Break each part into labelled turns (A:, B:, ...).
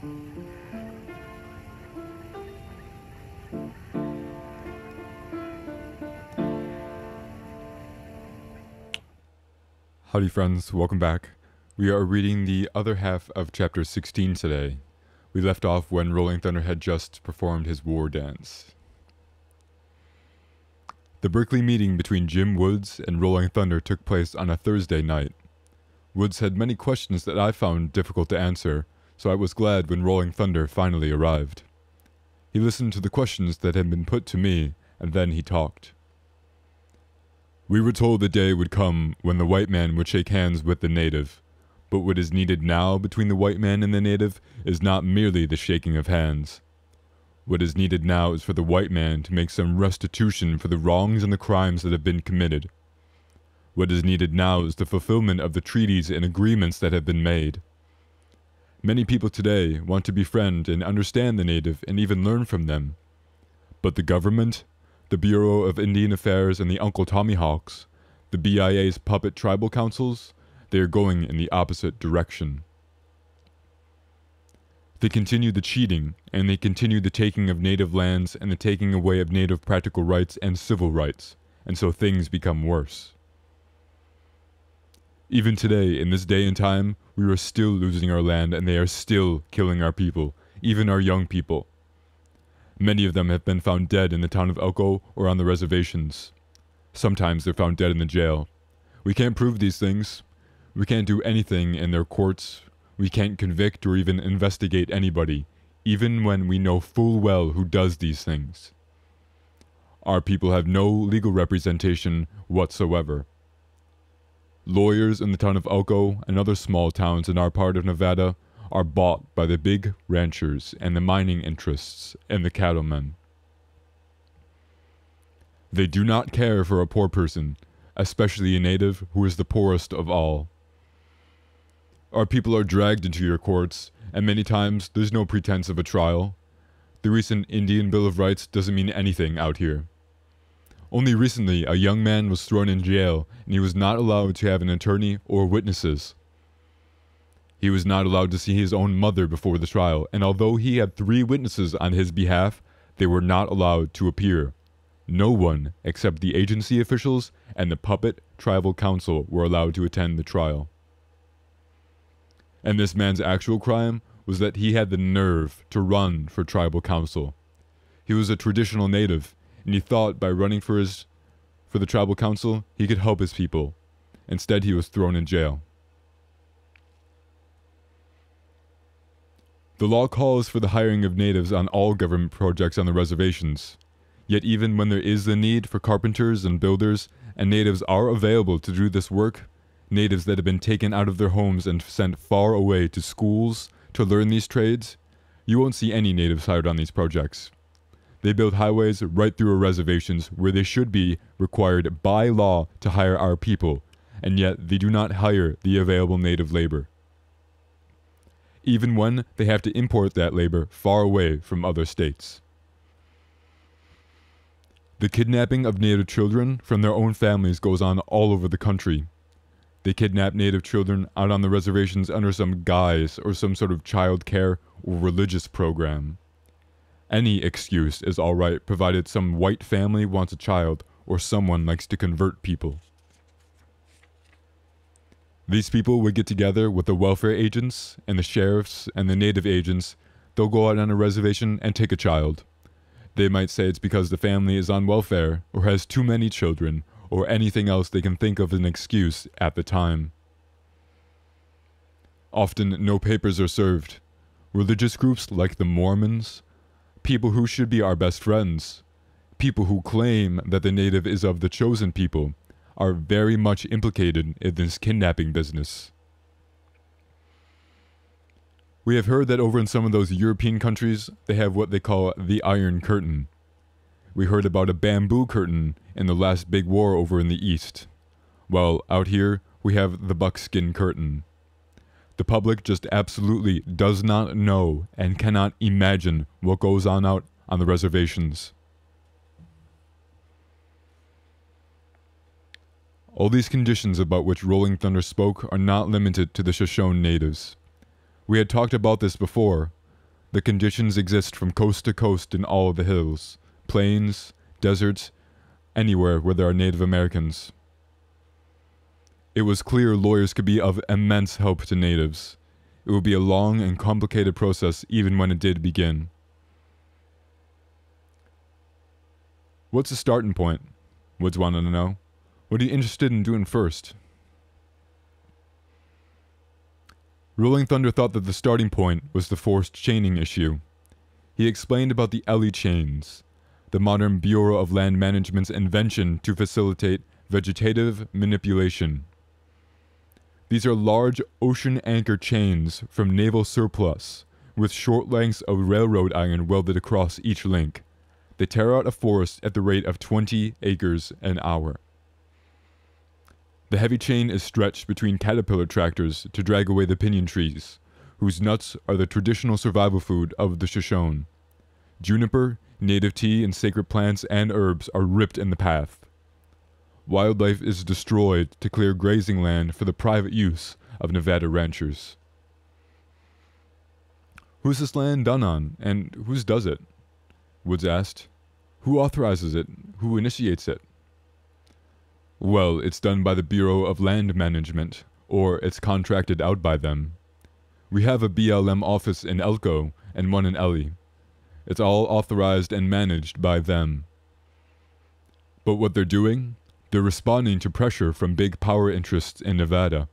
A: Howdy friends, welcome back. We are reading the other half of chapter 16 today. We left off when Rolling Thunder had just performed his war dance. The Berkeley meeting between Jim Woods and Rolling Thunder took place on a Thursday night. Woods had many questions that I found difficult to answer, so I was glad when Rolling Thunder finally arrived. He listened to the questions that had been put to me, and then he talked. We were told the day would come when the white man would shake hands with the native, but what is needed now between the white man and the native is not merely the shaking of hands. What is needed now is for the white man to make some restitution for the wrongs and the crimes that have been committed. What is needed now is the fulfillment of the treaties and agreements that have been made. Many people today want to befriend and understand the native and even learn from them. But the government, the Bureau of Indian Affairs and the Uncle Tommy Hawks, the BIA's puppet tribal councils, they are going in the opposite direction. They continue the cheating, and they continue the taking of native lands and the taking away of native practical rights and civil rights, and so things become worse. Even today, in this day and time, we are still losing our land and they are still killing our people, even our young people. Many of them have been found dead in the town of Elko or on the reservations. Sometimes they're found dead in the jail. We can't prove these things. We can't do anything in their courts. We can't convict or even investigate anybody, even when we know full well who does these things. Our people have no legal representation whatsoever. Lawyers in the town of Elko and other small towns in our part of Nevada are bought by the big ranchers and the mining interests and the cattlemen. They do not care for a poor person, especially a native who is the poorest of all. Our people are dragged into your courts, and many times there's no pretense of a trial. The recent Indian Bill of Rights doesn't mean anything out here. Only recently, a young man was thrown in jail, and he was not allowed to have an attorney or witnesses. He was not allowed to see his own mother before the trial, and although he had 3 witnesses on his behalf, they were not allowed to appear. No one, except the agency officials and the puppet tribal council, were allowed to attend the trial. And this man's actual crime was that he had the nerve to run for tribal council. He was a traditional native, and he thought by running for the tribal council, he could help his people. Instead, he was thrown in jail. The law calls for the hiring of natives on all government projects on the reservations. Yet even when there is the need for carpenters and builders, and natives are available to do this work, natives that have been taken out of their homes and sent far away to schools to learn these trades, you won't see any natives hired on these projects. They build highways right through our reservations where they should be required by law to hire our people, and yet they do not hire the available native labor. Even when they have to import that labor far away from other states. The kidnapping of native children from their own families goes on all over the country. They kidnap native children out on the reservations under some guise or some sort of child care or religious program. Any excuse is alright provided some white family wants a child or someone likes to convert people. These people would get together with the welfare agents and the sheriffs and the native agents. They'll go out on a reservation and take a child. They might say it's because the family is on welfare or has too many children or anything else they can think of as an excuse at the time. Often no papers are served. Religious groups like the Mormons, people who should be our best friends, people who claim that the native is of the chosen people, are very much implicated in this kidnapping business. We have heard that over in some of those European countries, they have what they call the Iron Curtain. We heard about a bamboo curtain in the last big war over in the East. Well, out here, we have the buckskin curtain. The public just absolutely does not know and cannot imagine what goes on out on the reservations. All these conditions about which Rolling Thunder spoke are not limited to the Shoshone natives. We had talked about this before, The conditions exist from coast to coast in all the hills, plains, deserts, anywhere where there are Native Americans. It was clear lawyers could be of immense help to natives. It would be a long and complicated process even when it did begin. What's the starting point? Woods wanted to know. What are you interested in doing first? Rolling Thunder thought that the starting point was the forced chaining issue. He explained about the Ellie chains, the modern Bureau of Land Management's invention to facilitate vegetative manipulation. These are large ocean anchor chains from naval surplus, with short lengths of railroad iron welded across each link. They tear out a forest at the rate of 20 acres an hour. The heavy chain is stretched between caterpillar tractors to drag away the pinyon trees, whose nuts are the traditional survival food of the Shoshone. Juniper, native tea, and sacred plants and herbs are ripped in the path. Wildlife is destroyed to clear grazing land for the private use of Nevada ranchers. Who's this land done on, and whose does it? Woods asked. Who authorizes it? Who initiates it? Well, it's done by the Bureau of Land Management, or it's contracted out by them. We have a BLM office in Elko and one in Ellie. It's all authorized and managed by them. But what they're doing? They're responding to pressure from big power interests in Nevada.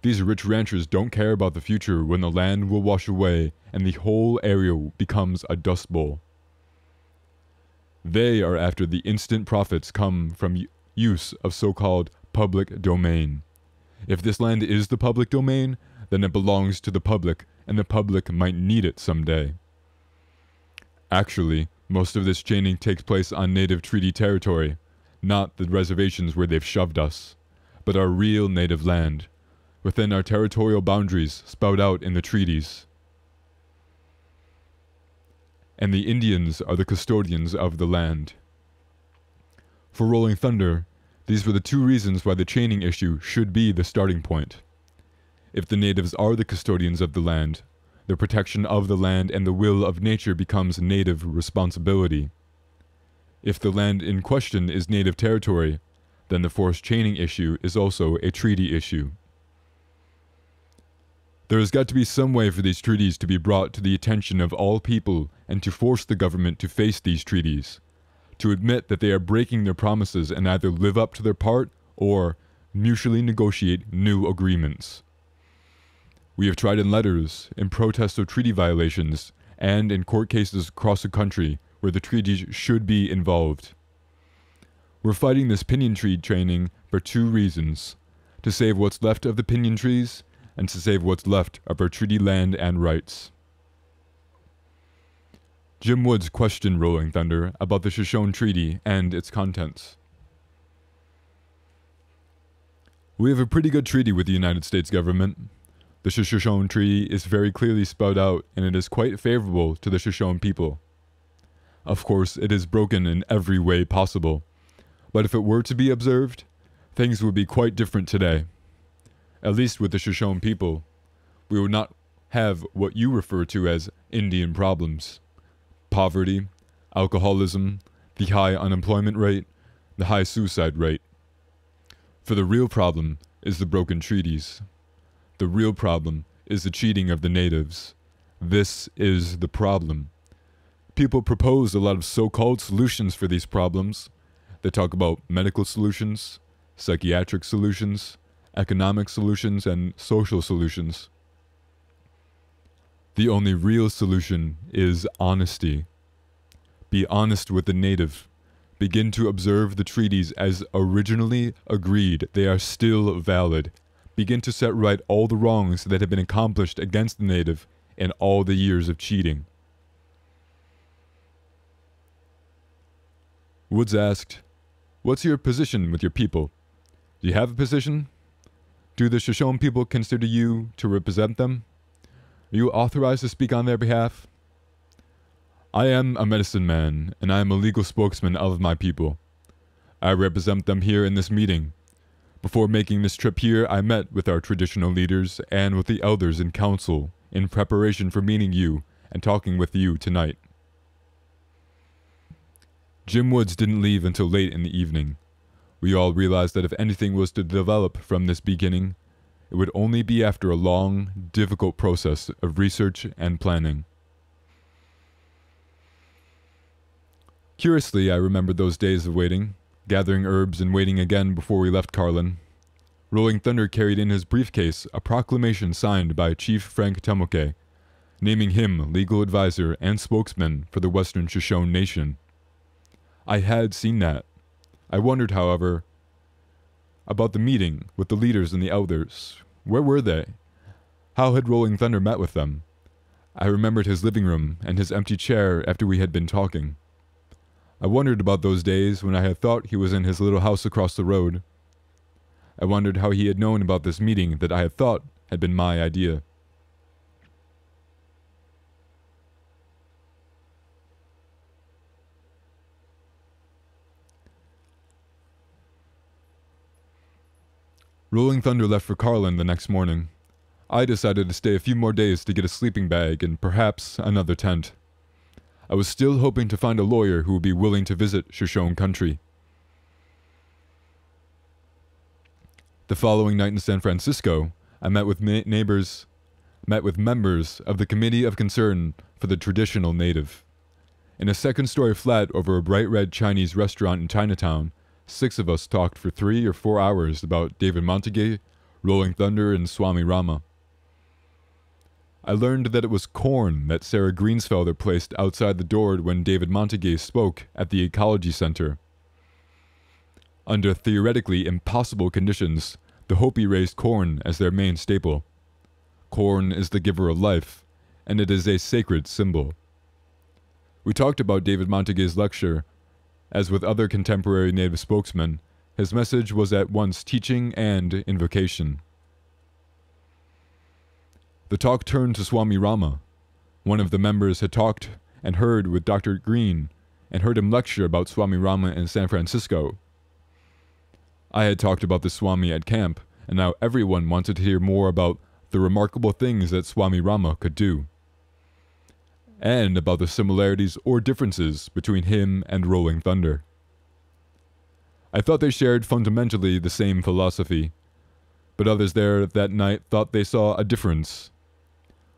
A: These rich ranchers don't care about the future when the land will wash away and the whole area becomes a dust bowl. They are after the instant profits come from use of so-called public domain. If this land is the public domain, then it belongs to the public, and the public might need it someday. Actually, most of this chaining takes place on native treaty territory, not the reservations where they've shoved us, but our real native land, within our territorial boundaries spelled out in the treaties. And the Indians are the custodians of the land. For Rolling Thunder, these were the two reasons why the chaining issue should be the starting point. If the natives are the custodians of the land, the protection of the land and the will of nature becomes native responsibility. If the land in question is native territory, then the forced chaining issue is also a treaty issue. There has got to be some way for these treaties to be brought to the attention of all people and to force the government to face these treaties, to admit that they are breaking their promises and either live up to their part or mutually negotiate new agreements. We have tried in letters, in protest of treaty violations, and in court cases across the country where the treaties should be involved. We're fighting this pinyon tree training for two reasons: to save what's left of the pinyon trees, and to save what's left of our treaty land and rights. Jim Woods questioned Rolling Thunder about the Shoshone Treaty and its contents. We have a pretty good treaty with the United States government. The Shoshone Treaty is very clearly spelled out, and it is quite favorable to the Shoshone people. Of course, it is broken in every way possible, but if it were to be observed, things would be quite different today. At least with the Shoshone people, we would not have what you refer to as Indian problems. Poverty, alcoholism, the high unemployment rate, the high suicide rate. For the real problem is the broken treaties. The real problem is the cheating of the natives. This is the problem. People propose a lot of so-called solutions for these problems. They talk about medical solutions, psychiatric solutions, economic solutions, and social solutions. The only real solution is honesty. Be honest with the native. Begin to observe the treaties as originally agreed. They are still valid. Begin to set right all the wrongs that have been accomplished against the native in all the years of cheating. Woods asked, "What's your position with your people? Do you have a position? Do the Shoshone people consider you to represent them? Are you authorized to speak on their behalf?" "I am a medicine man, and I am a legal spokesman of my people. I represent them here in this meeting. Before making this trip here, I met with our traditional leaders and with the elders in council in preparation for meeting you and talking with you tonight. Jim Woods didn't leave until late in the evening. We all realized that if anything was to develop from this beginning, it would only be after a long, difficult process of research and planning. Curiously, I remembered those days of waiting, gathering herbs and waiting again before we left Carlin. Rolling Thunder carried in his briefcase a proclamation signed by Chief Frank Temuke, naming him legal advisor and spokesman for the Western Shoshone Nation. I had seen that. I wondered, however, about the meeting with the leaders and the elders. Where were they? How had Rolling Thunder met with them? I remembered his living room and his empty chair after we had been talking. I wondered about those days when I had thought he was in his little house across the road. I wondered how he had known about this meeting that I had thought had been my idea. Rolling Thunder left for Carlin the next morning. I decided to stay a few more days to get a sleeping bag and perhaps another tent. I was still hoping to find a lawyer who would be willing to visit Shoshone country. The following night in San Francisco, I met with members of the Committee of Concern for the Traditional Native. In a second-story flat over a bright red Chinese restaurant in Chinatown, 6 of us talked for 3 or 4 hours about David Montague, Rolling Thunder, and Swami Rama. I learned that it was corn that Sarah Greensfelder placed outside the door when David Montague spoke at the Ecology Center. Under theoretically impossible conditions, the Hopi raised corn as their main staple. Corn is the giver of life, and it is a sacred symbol. We talked about David Montague's lecture. As with other contemporary Native spokesmen, his message was at once teaching and invocation. The talk turned to Swami Rama. One of the members had talked and heard with Dr. Green and heard him lecture about Swami Rama in San Francisco. I had talked about the Swami at camp, and now everyone wanted to hear more about the remarkable things that Swami Rama could do, and about the similarities or differences between him and Rolling Thunder. I thought they shared fundamentally the same philosophy, but others there that night thought they saw a difference.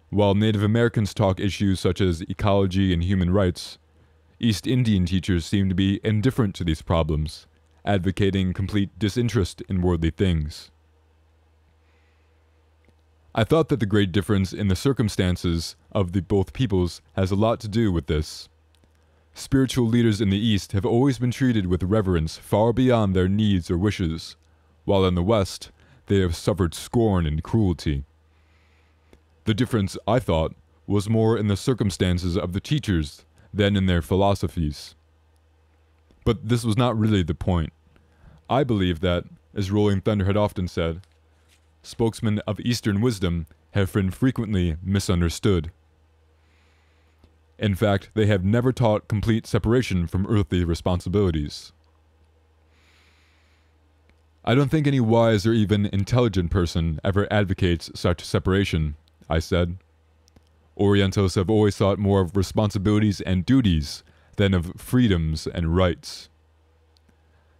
A: While Native Americans talk issues such as ecology and human rights, East Indian teachers seem to be indifferent to these problems, advocating complete disinterest in worldly things. I thought that the great difference in the circumstances of the both peoples has a lot to do with this. Spiritual leaders in the East have always been treated with reverence far beyond their needs or wishes, while in the West, they have suffered scorn and cruelty. The difference, I thought, was more in the circumstances of the teachers than in their philosophies. But this was not really the point. I believe that, as Rolling Thunder had often said, spokesmen of Eastern wisdom have been frequently misunderstood. In fact, they have never taught complete separation from earthly responsibilities. I don't think any wise or even intelligent person ever advocates such separation, I said. Orientals have always thought more of responsibilities and duties than of freedoms and rights.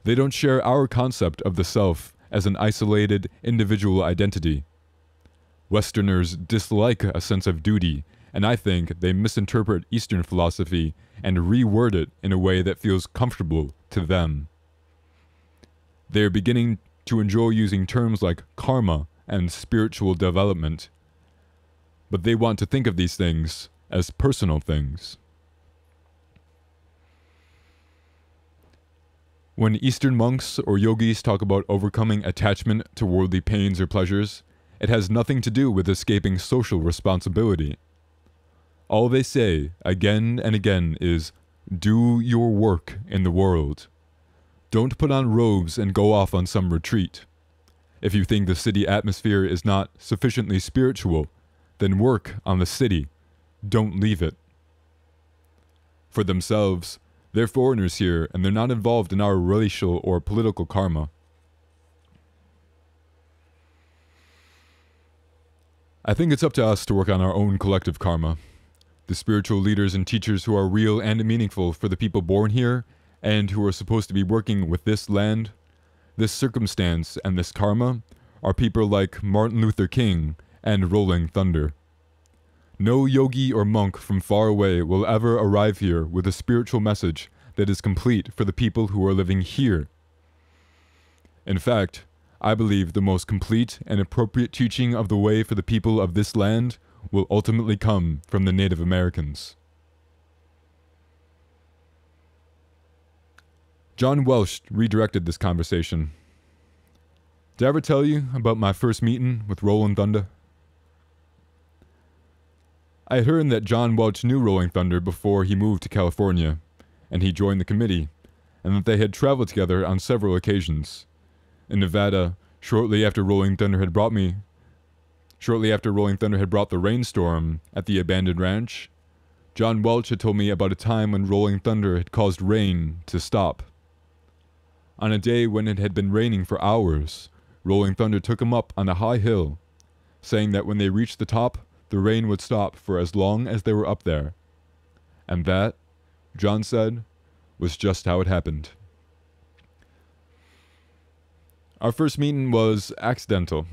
A: They don't share our concept of the self as an isolated individual identity. Westerners dislike a sense of duty, and I think they misinterpret Eastern philosophy and reword it in a way that feels comfortable to them. They are beginning to enjoy using terms like karma and spiritual development, but they want to think of these things as personal things. When Eastern monks or yogis talk about overcoming attachment to worldly pains or pleasures, it has nothing to do with escaping social responsibility. All they say, again and again, is, do your work in the world. Don't put on robes and go off on some retreat. If you think the city atmosphere is not sufficiently spiritual, then work on the city. Don't leave it. For themselves, they're foreigners here, and they're not involved in our racial or political karma. I think it's up to us to work on our own collective karma. The spiritual leaders and teachers who are real and meaningful for the people born here and who are supposed to be working with this land, this circumstance, and this karma are people like Martin Luther King and Rolling Thunder. No yogi or monk from far away will ever arrive here with a spiritual message that is complete for the people who are living here. In fact, I believe the most complete and appropriate teaching of the way for the people of this land will ultimately come from the Native Americans. John Welsh redirected this conversation. Did I ever tell you about my first meeting with Rolling Thunder? I had heard that John Welch knew Rolling Thunder before he moved to California, and he joined the committee, and that they had traveled together on several occasions. In Nevada, shortly after Rolling Thunder had brought the rainstorm at the abandoned ranch, John Welch had told me about a time when Rolling Thunder had caused rain to stop. On a day when it had been raining for hours, Rolling Thunder took him up on a high hill, saying that when they reached the top, the rain would stop for as long as they were up there. And that, John said, was just how it happened. Our first meeting was accidental.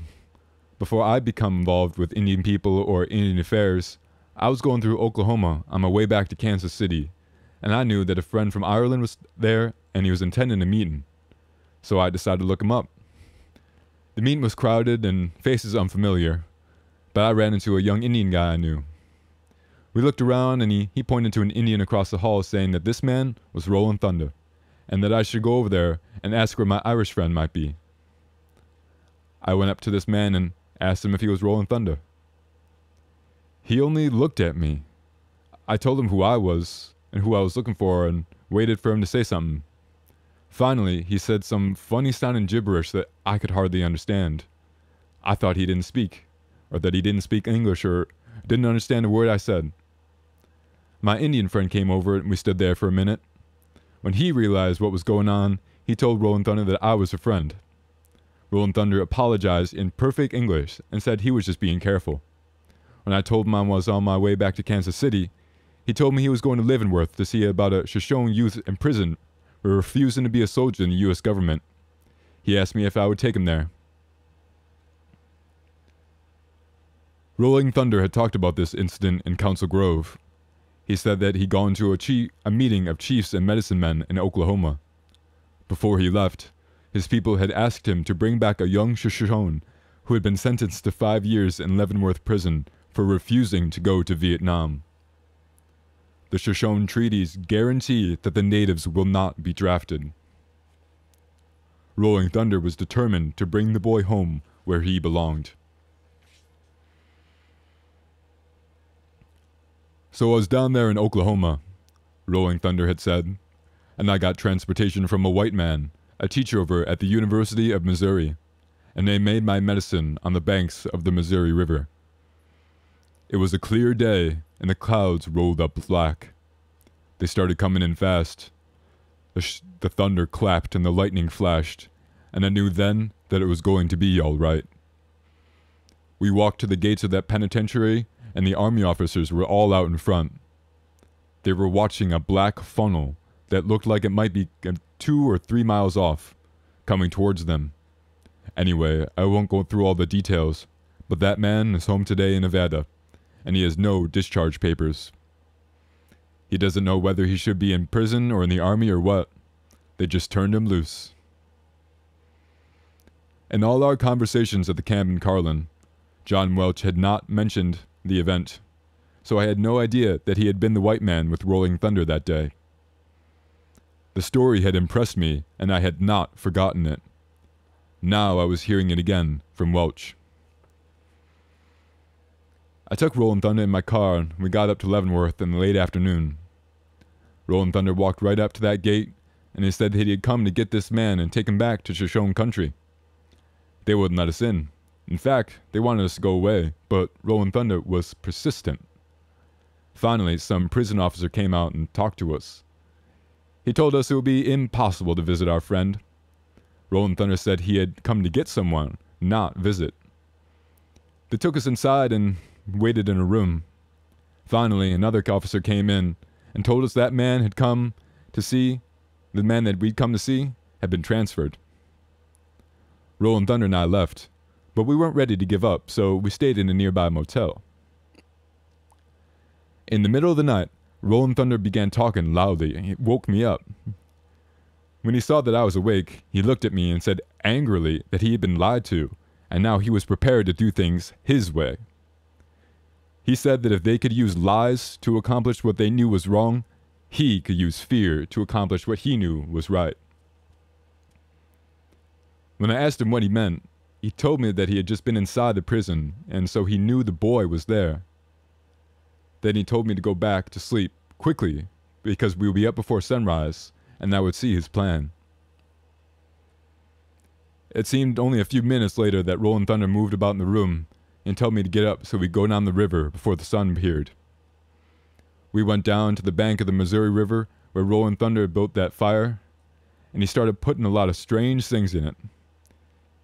A: Before I become involved with Indian people or Indian affairs, I was going through Oklahoma on my way back to Kansas City, and I knew that a friend from Ireland was there and he was intending a meeting. So I decided to look him up. The meeting was crowded and faces unfamiliar, but I ran into a young Indian guy I knew. We looked around and he pointed to an Indian across the hall saying that this man was Rolling Thunder, and that I should go over there and ask where my Irish friend might be. I went up to this man and asked him if he was Rolling Thunder. He only looked at me. I told him who I was and who I was looking for and waited for him to say something. Finally, he said some funny-sounding gibberish that I could hardly understand. I thought he didn't speak, or that he didn't speak English, or didn't understand a word I said. My Indian friend came over and we stood there for a minute. When he realized what was going on, he told Rolling Thunder that I was a friend. Rolling Thunder apologized in perfect English and said he was just being careful. When I told him I was on my way back to Kansas City, he told me he was going to Leavenworth to see about a Shoshone youth in prison for refusing to be a soldier in the U.S. government. He asked me if I would take him there. Rolling Thunder had talked about this incident in Council Grove. He said that he'd gone to a meeting of chiefs and medicine men in Oklahoma. Before he left, his people had asked him to bring back a young Shoshone who had been sentenced to 5 years in Leavenworth prison for refusing to go to Vietnam. The Shoshone treaties guarantee that the natives will not be drafted. Rolling Thunder was determined to bring the boy home where he belonged. So I was down there in Oklahoma, Rolling Thunder had said, and I got transportation from a white man, a teacher over at the University of Missouri, and they made my medicine on the banks of the Missouri River. It was a clear day, and the clouds rolled up black. They started coming in fast. The thunder clapped and the lightning flashed, and I knew then that it was going to be all right. We walked to the gates of that penitentiary, and the army officers were all out in front. They were watching a black funnel that looked like it might be 2 or 3 miles off, coming towards them. Anyway, I won't go through all the details, but that man is home today in Nevada, and he has no discharge papers. He doesn't know whether he should be in prison or in the army or what. They just turned him loose. In all our conversations at the camp in Carlin, John Welch had not mentioned the event, so I had no idea that he had been the white man with Rolling Thunder that day. The story had impressed me, and I had not forgotten it. Now I was hearing it again from Welch. I took Rolling Thunder in my car, and we got up to Leavenworth in the late afternoon. Rolling Thunder walked right up to that gate, and he said that he had come to get this man and take him back to Shoshone country. They wouldn't let us in. In fact, they wanted us to go away, but Rolling Thunder was persistent. Finally, some prison officer came out and talked to us. He told us it would be impossible to visit our friend. Rolling Thunder said he had come to get someone, not visit. They took us inside and waited in a room. Finally, another officer came in and told us that man had come to see, the man that we'd come to see, had been transferred. Rolling Thunder and I left, but we weren't ready to give up, so we stayed in a nearby motel. In the middle of the night, Rolling Thunder began talking loudly, and it woke me up. When he saw that I was awake, he looked at me and said angrily that he had been lied to, and now he was prepared to do things his way. He said that if they could use lies to accomplish what they knew was wrong, he could use fear to accomplish what he knew was right. When I asked him what he meant, he told me that he had just been inside the prison, and so he knew the boy was there. Then he told me to go back to sleep quickly, because we would be up before sunrise, and I would see his plan. It seemed only a few minutes later that Rolling Thunder moved about in the room and told me to get up so we'd go down the river before the sun appeared. We went down to the bank of the Missouri River where Rolling Thunder built that fire, and he started putting a lot of strange things in it.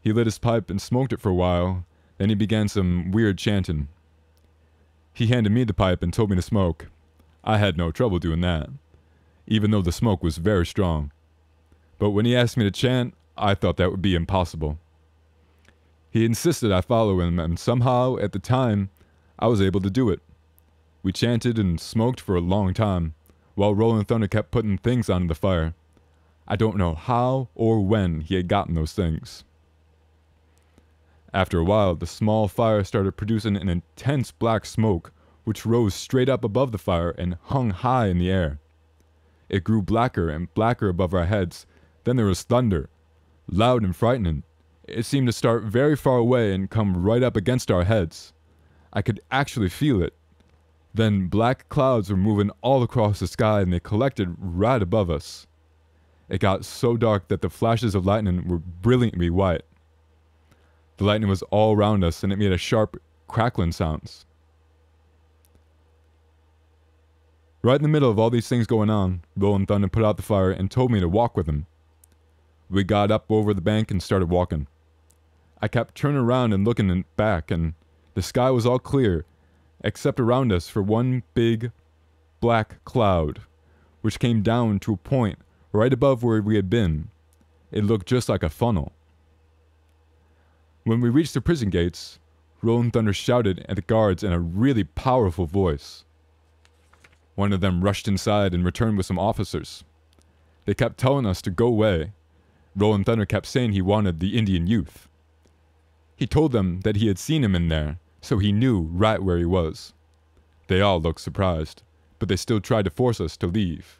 A: He lit his pipe and smoked it for a while, then he began some weird chanting. He handed me the pipe and told me to smoke. I had no trouble doing that, even though the smoke was very strong. But when he asked me to chant, I thought that would be impossible. He insisted I follow him, and somehow, at the time, I was able to do it. We chanted and smoked for a long time, while Rolling Thunder kept putting things onto the fire. I don't know how or when he had gotten those things. After a while, the small fire started producing an intense black smoke, which rose straight up above the fire and hung high in the air. It grew blacker and blacker above our heads. Then there was thunder, loud and frightening. It seemed to start very far away and come right up against our heads. I could actually feel it. Then black clouds were moving all across the sky and they collected right above us. It got so dark that the flashes of lightning were brilliantly white. The lightning was all around us and it made a sharp, crackling sounds. Right in the middle of all these things going on, Rolling Thunder put out the fire and told me to walk with him. We got up over the bank and started walking. I kept turning around and looking back, and the sky was all clear, except around us for one big, black cloud, which came down to a point right above where we had been. It looked just like a funnel. When we reached the prison gates, Rolling Thunder shouted at the guards in a really powerful voice. One of them rushed inside and returned with some officers. They kept telling us to go away. Rolling Thunder kept saying he wanted the Indian youth. He told them that he had seen him in there, so he knew right where he was. They all looked surprised, but they still tried to force us to leave.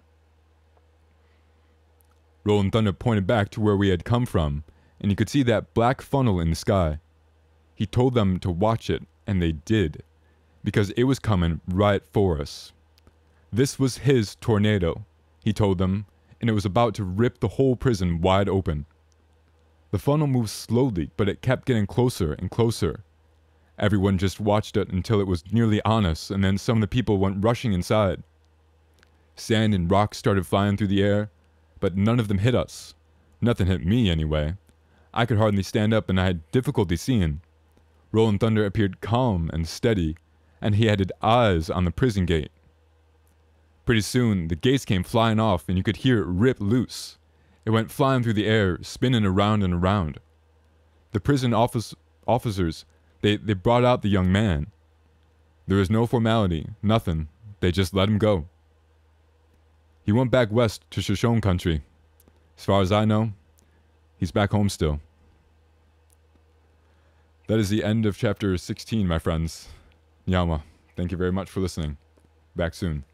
A: Rolling Thunder pointed back to where we had come from, and you could see that black funnel in the sky. He told them to watch it, and they did, because it was coming right for us. This was his tornado, he told them, and it was about to rip the whole prison wide open. The funnel moved slowly, but it kept getting closer and closer. Everyone just watched it until it was nearly on us, and then some of the people went rushing inside. Sand and rocks started flying through the air, but none of them hit us. Nothing hit me, anyway. I could hardly stand up, and I had difficulty seeing. Rolling Thunder appeared calm and steady, and he had eyes on the prison gate. Pretty soon, the gates came flying off, and you could hear it rip loose. It went flying through the air, spinning around and around. The prison officers, they brought out the young man. There was no formality, nothing. They just let him go. He went back west to Shoshone country. As far as I know, he's back home still. That is the end of chapter 16, my friends. Niawa, thank you very much for listening. Back soon.